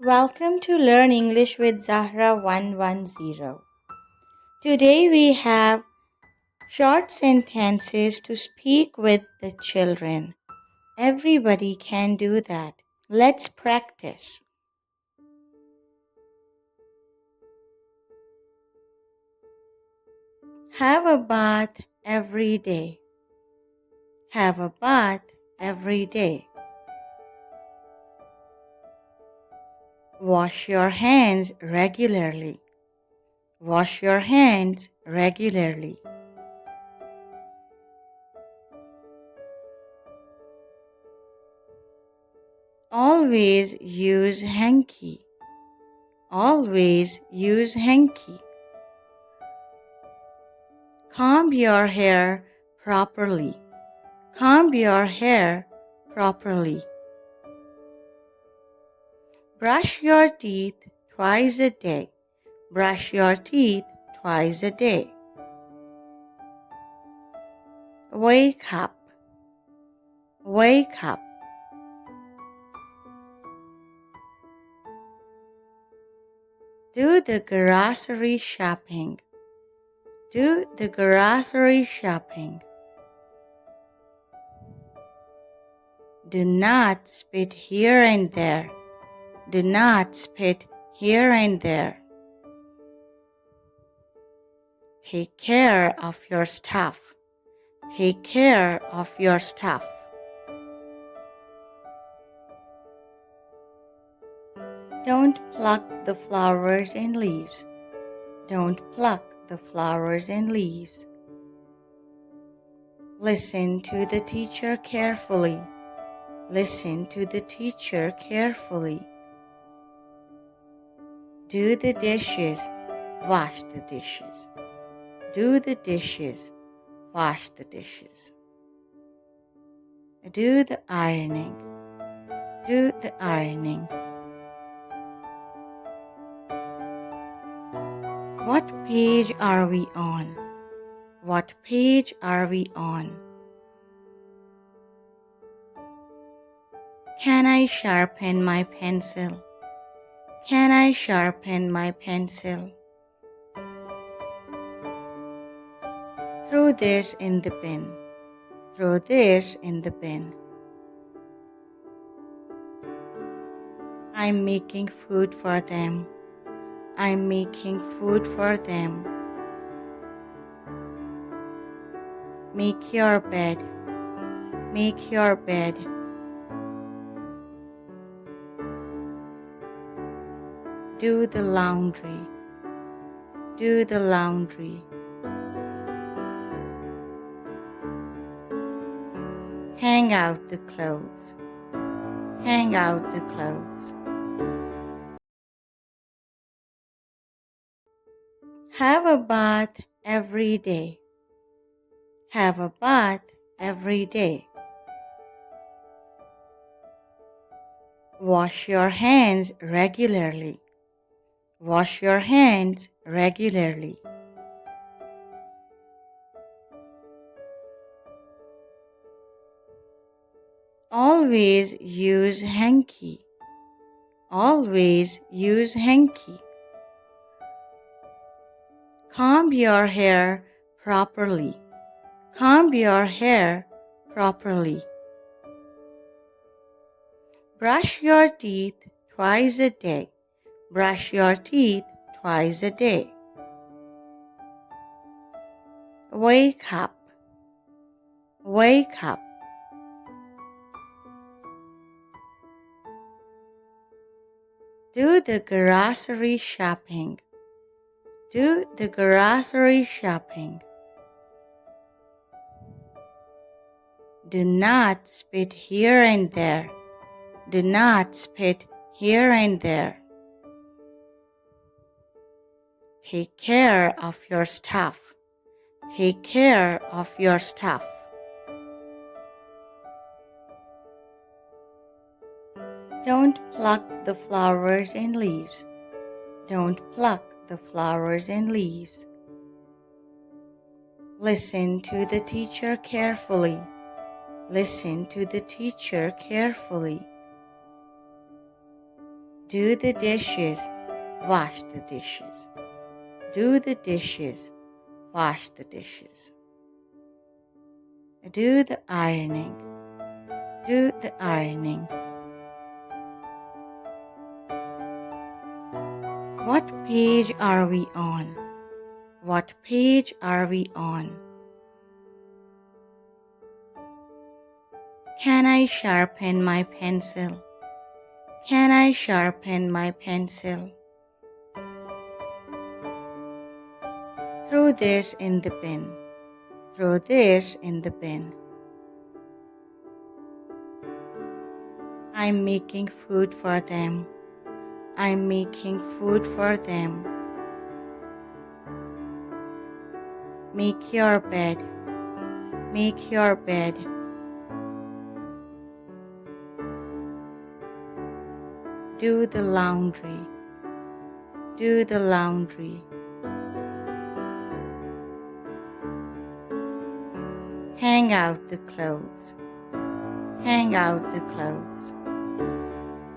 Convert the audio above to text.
Welcome to Learn English with Zahra 110. Today we have short sentences to speak with the children. Everybody can do that. Let's practice. Have a bath every day. Have a bath every day. Wash your hands regularly. Wash your hands regularly. Always use hanky. Always use hanky. Comb your hair properly. Comb your hair properly. Brush your teeth twice a day. Brush your teeth twice a day. Wake up. Wake up. Do the grocery shopping. Do the grocery shopping. Do not spit here and there. Do not spit here and there. Take care of your stuff. Take care of your stuff. Don't pluck the flowers and leaves. Don't pluck the flowers and leaves. Listen to the teacher carefully. Listen to the teacher carefully. Do the dishes. Wash the dishes. Do the dishes. Wash the dishes. Do the ironing. Do the ironing. What page are we on? What page are we on? Can I sharpen my pencil? Can I sharpen my pencil? Throw this in the bin. Throw this in the bin. I'm making food for them. I'm making food for them. Make your bed. Make your bed. Do the laundry. Do the laundry. Hang out the clothes. Hang out the clothes. Have a bath every day. Have a bath every day. Wash your hands regularly. Wash your hands regularly. Always use hanky. Always use hanky. Comb your hair properly. Comb your hair properly. Brush your teeth twice a day. Brush your teeth twice a day. Wake up. Wake up. Do the grocery shopping. Do the grocery shopping. Do not spit here and there. Do not spit here and there. Take care of your stuff. Take care of your stuff. Don't pluck the flowers and leaves. Don't pluck the flowers and leaves. Listen to the teacher carefully. Listen to the teacher carefully. Do the dishes. Wash the dishes. Do the dishes. Wash the dishes. Do the ironing. Do the ironing. What page are we on? What page are we on? Can I sharpen my pencil? Can I sharpen my pencil? Throw this in the bin. Throw this in the bin. I'm making food for them. I'm making food for them. Make your bed. Make your bed. Do the laundry. Do the laundry. Hang out the clothes. Hang out the clothes.